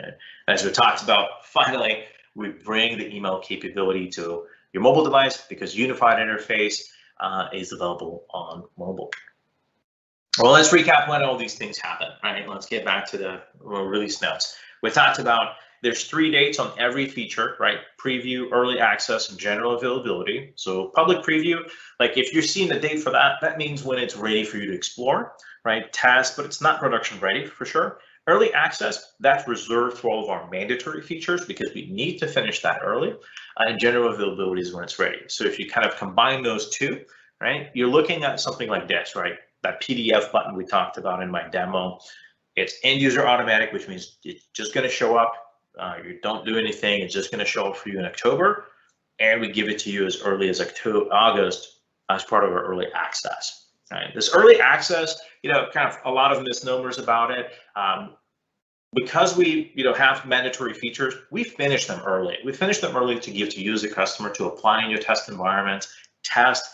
Okay. As we talked about, finally, we bring the email capability to your mobile device because unified interface is available on mobile. Well, let's recap when all these things happen, right? Let's get back to the release notes. We talked about there's 3 dates on every feature, right? Preview, early access, and general availability. So public preview, like if you're seeing the date for that, that means when it's ready for you to explore, right? Test, but it's not production ready for sure. Early access, that's reserved for all of our mandatory features because we need to finish that early. And general availability is when it's ready. So if you kind of combine those two, right, you're looking at something like this, right? That PDF button we talked about in my demo, it's end user automatic, which means it's just going to show up. You don't do anything. It's just going to show up for you in October. And we give it to you as early as August as part of our early access. Right? This early access, kind of a lot of misnomers about it. Because we have mandatory features, we finish them early. We finish them early to give to you as a customer to apply in your test environment, test,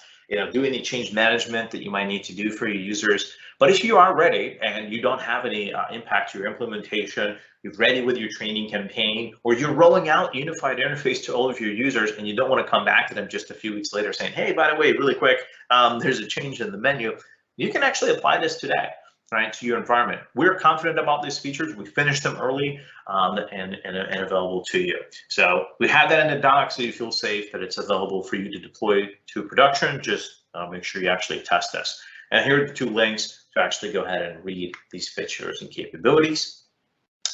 do any change management that you might need to do for your users. But if you are ready and you don't have any impact to your implementation, you're ready with your training campaign, or you're rolling out unified interface to all of your users and you don't want to come back to them just a few weeks later saying, hey, by the way, really quick, there's a change in the menu, you can actually apply this today, right, to your environment. We're confident about these features. We finished them early and available to you. So we have that in the doc so you feel safe that it's available for you to deploy to production. Just make sure you actually test this. And here are the 2 links to actually go ahead and read these features and capabilities.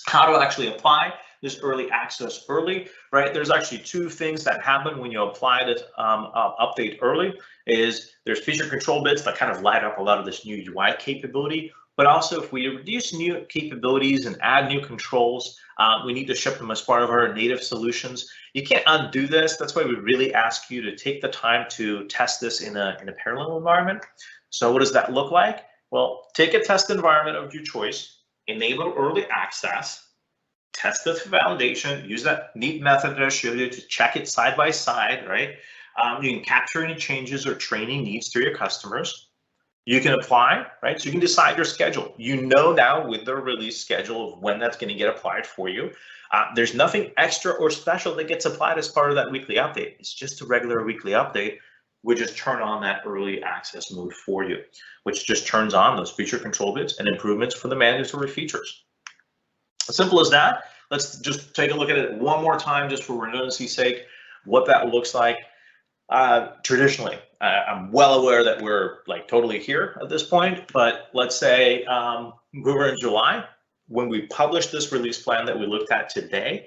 How to actually apply this early access early, right? There's actually 2 things that happen when you apply this update early. There's feature control bits that kind of light up a lot of this new UI capability. But also, if we reduce new capabilities and add new controls, we need to ship them as part of our native solutions. You can't undo this. That's why we really ask you to take the time to test this in a parallel environment. So what does that look like? Well, take a test environment of your choice, enable early access, test the foundation, use that neat method that I showed you to check it side by side, right? You can capture any changes or training needs to your customers. You can apply, right? So you can decide your schedule. You know now with the release schedule of when that's going to get applied for you. There's nothing extra or special that gets applied as part of that weekly update. It's just a regular weekly update. We just turn on that early access mode for you, which just turns on those feature control bits and improvements for the mandatory features. As simple as that. Let's just take a look at it one more time, just for redundancy's sake, what that looks like. Traditionally, I'm well aware that we're like totally here at this point, but let's say we were in July when we published this release plan that we looked at today.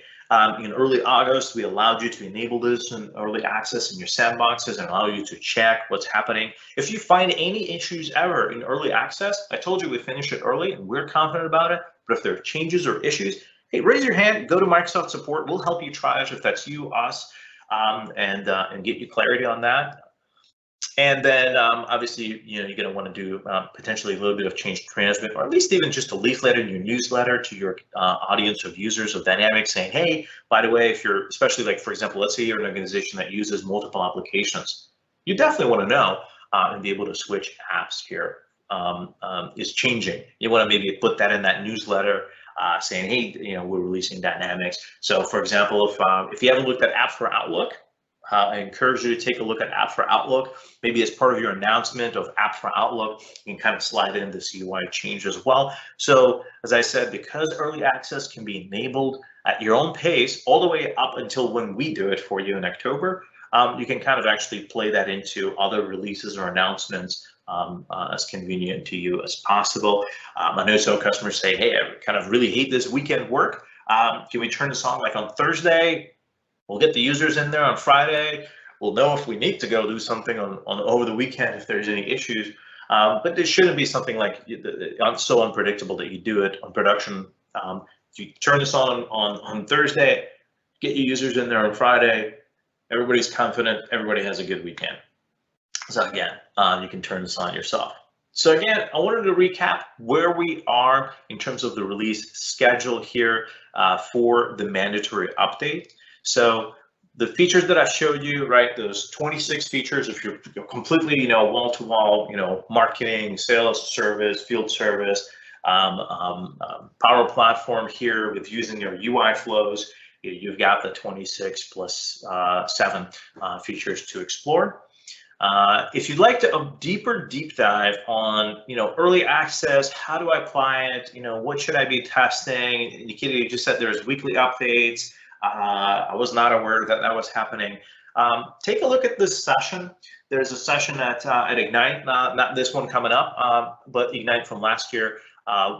In early August, we allowed you to enable this in early access in your sandboxes and allow you to check what's happening. If you find any issues ever in early access, I told you we finished it early and we're confident about it. But if there are changes or issues, hey, raise your hand, go to Microsoft support. We'll help you triage if that's you, us, and get you clarity on that. And then obviously, you're going to want to do potentially a little bit of change management, or at least even just a leaflet in your newsletter to your audience of users of Dynamics saying, hey, by the way, if you're, especially like, for example, let's say you're an organization that uses multiple applications, you definitely want to know and be able to switch apps here is changing. You want to maybe put that in that newsletter saying, hey, we're releasing Dynamics. So for example, if you haven't looked at Apps for Outlook, I encourage you to take a look at Apps for Outlook. Maybe as part of your announcement of Apps for Outlook, you can kind of slide in this UI change as well. So as I said, because early access can be enabled at your own pace all the way up until when we do it for you in October, you can kind of actually play that into other releases or announcements as convenient to you as possible. I know some customers say, hey, I kind of really hate this weekend work. Can we turn this on like on Thursday? We'll get the users in there on Friday. We'll know if we need to go do something on over the weekend if there's any issues. But it shouldn't be something like so unpredictable that you do it on production. If you turn this on Thursday, get your users in there on Friday. Everybody's confident. Everybody has a good weekend. So again, you can turn this on yourself. So again, I wanted to recap where we are in terms of the release schedule here for the mandatory update. So the features that I showed you, right, those 26 features, if you're completely, wall-to-wall, marketing, sales, service, field service, Power Platform here with using your UI flows, you've got the 26 plus 7 features to explore. If you'd like to a deep dive on, early access, how do I apply it? What should I be testing? Nikita, you just said there's weekly updates. I was not aware that that was happening. Take a look at this session. There's a session at Ignite, not this one coming up, but Ignite from last year,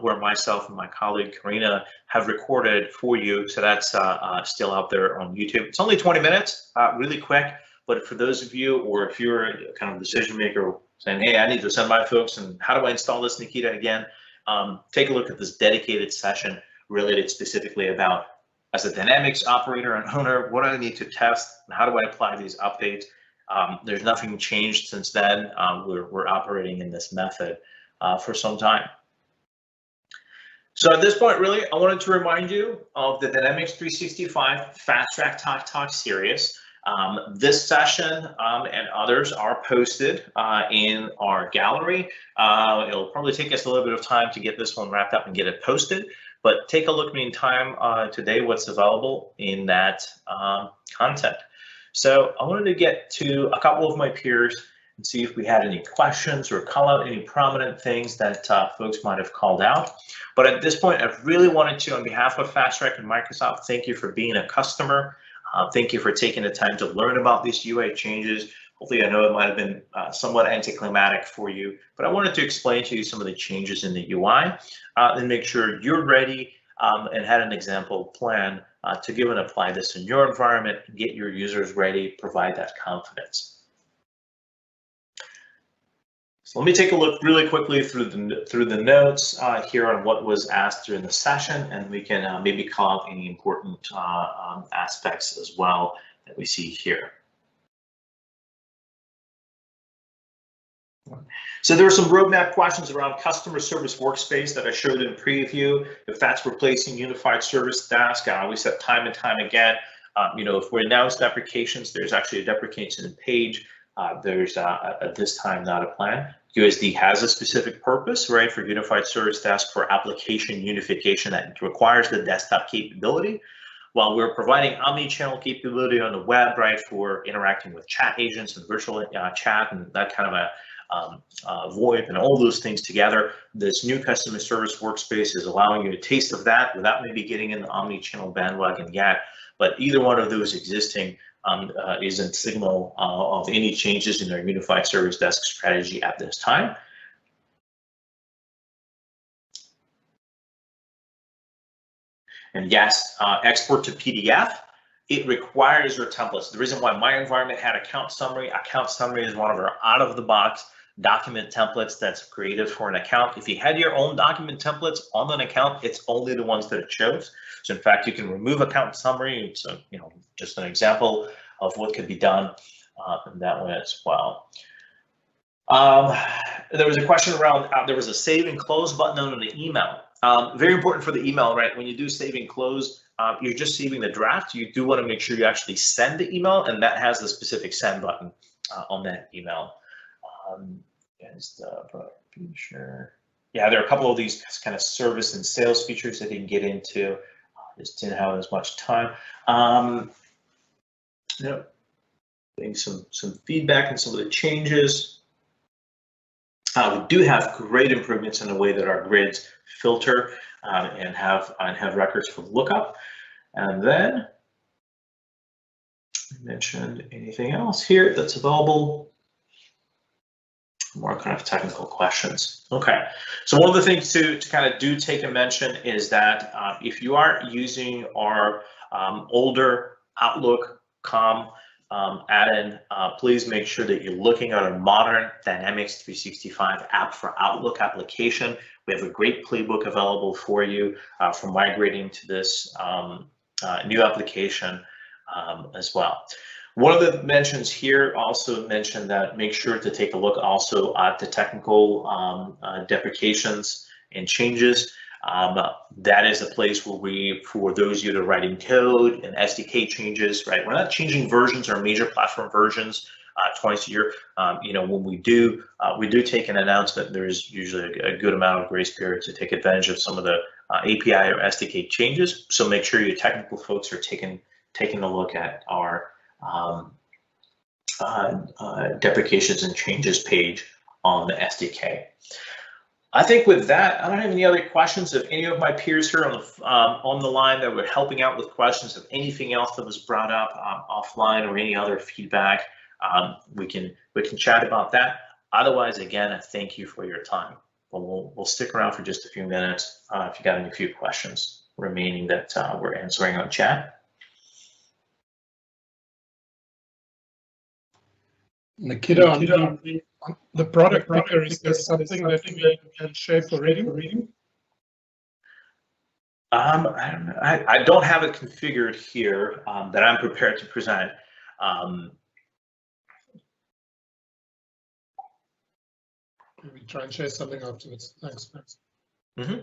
where myself and my colleague Karina have recorded for you. So that's still out there on YouTube. It's only 20 minutes, really quick. But for those of you, or if you're kind of a decision maker saying, hey, I need to send my folks, and how do I install this, Nikita, again, take a look at this dedicated session related specifically about, as a Dynamics operator and owner, what do I need to test, and how do I apply these updates? There's nothing changed since then. We're operating in this method for some time. So at this point, really, I wanted to remind you of the Dynamics 365 FastTrack Talk series. This session and others are posted in our gallery. It'll probably take us a little bit of time to get this one wrapped up and get it posted, but take a look meantime today what's available in that content. So I wanted to get to a couple of my peers and see if we had any questions or call out any prominent things that folks might have called out. But at this point, I really wanted to, on behalf of FastTrack and Microsoft, thank you for being a customer. Thank you for taking the time to learn about these UI changes. Hopefully, I know it might have been somewhat anticlimactic for you, but I wanted to explain to you some of the changes in the UI and make sure you're ready and had an example plan to give and apply this in your environment and get your users ready, provide that confidence. So let me take a look really quickly through the notes here on what was asked during the session, and we can maybe call out any important aspects as well that we see here. So there are some roadmap questions around customer service workspace that I showed in preview. If that's replacing unified service desk, we said time and time again, if we announce deprecations, there's actually a deprecation page. There's at this time not a plan. USD has a specific purpose, right, for unified service desk for application unification that requires the desktop capability. While we're providing omni-channel capability on the web, right, for interacting with chat agents and virtual chat and that kind of a VoIP and all those things together, this new customer service workspace is allowing you a taste of that without maybe getting in the omni-channel bandwagon yet. But either one of those existing isn't signal of any changes in our unified service desk strategy at this time. And yes, export to PDF, it requires your templates. The reason why my environment had account summary is one of our out-of-the-box document templates that's created for an account. If you had your own document templates on an account, it's only the ones that it shows. So in fact, you can remove account summary. It's just an example of what could be done in that way as well. There was a question around, there was a save and close button on the email. Very important for the email, right? When you do save and close, you're just saving the draft. You do want to make sure you actually send the email, and that has the specific send button on that email. Yeah, there are a couple of these kind of service and sales features that you can get into. Just didn't have as much time. Getting some feedback on some of the changes. We do have great improvements in the way that our grids filter and have records for lookup. And then I mentioned anything else here that's available. More kind of technical questions. Okay, so one of the things to kind of do take a mention is that if you are using our older Outlook COM add-in, please make sure that you're looking at a modern Dynamics 365 app for Outlook application. We have a great playbook available for you for migrating to this new application as well. One of the mentions here also mentioned that make sure to take a look also at the technical deprecations and changes. That is a place where we, for those of you that are writing code and SDK changes, right? We're not changing versions or major platform versions twice a year. When we do take an announcement, there's usually a good amount of grace period to take advantage of some of the API or SDK changes. So make sure your technical folks are taking a look at our deprecations and changes page on the SDK. I think with that, I don't have any other questions. If any of my peers here on the line that were helping out with questions, of anything else that was brought up offline or any other feedback, we can chat about that. Otherwise, again, I thank you for your time. We'll stick around for just a few minutes if you got any few questions remaining that we're answering on chat. Nikita, on the product picker, is there something that we can share for reading? I don't have it configured here that I'm prepared to present. We try and share something afterwards. Thanks. Mm-hmm.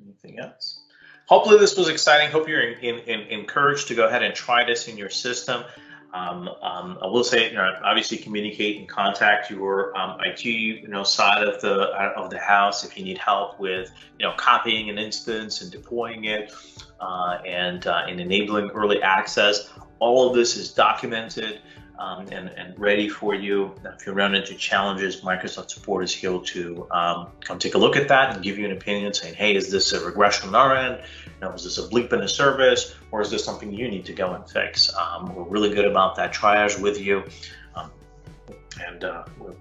Anything else? Hopefully this was exciting. Hope you're encouraged to go ahead and try this in your system. I will say, obviously communicate and contact your IT, side of the house if you need help with, copying an instance and deploying it, and enabling early access. All of this is documented and ready for you. If you run into challenges, Microsoft support is here to come take a look at that and give you an opinion, saying, hey, is this a regression on our end? Is this a bleep in a service, or is this something you need to go and fix? We're really good about that triage with you, and we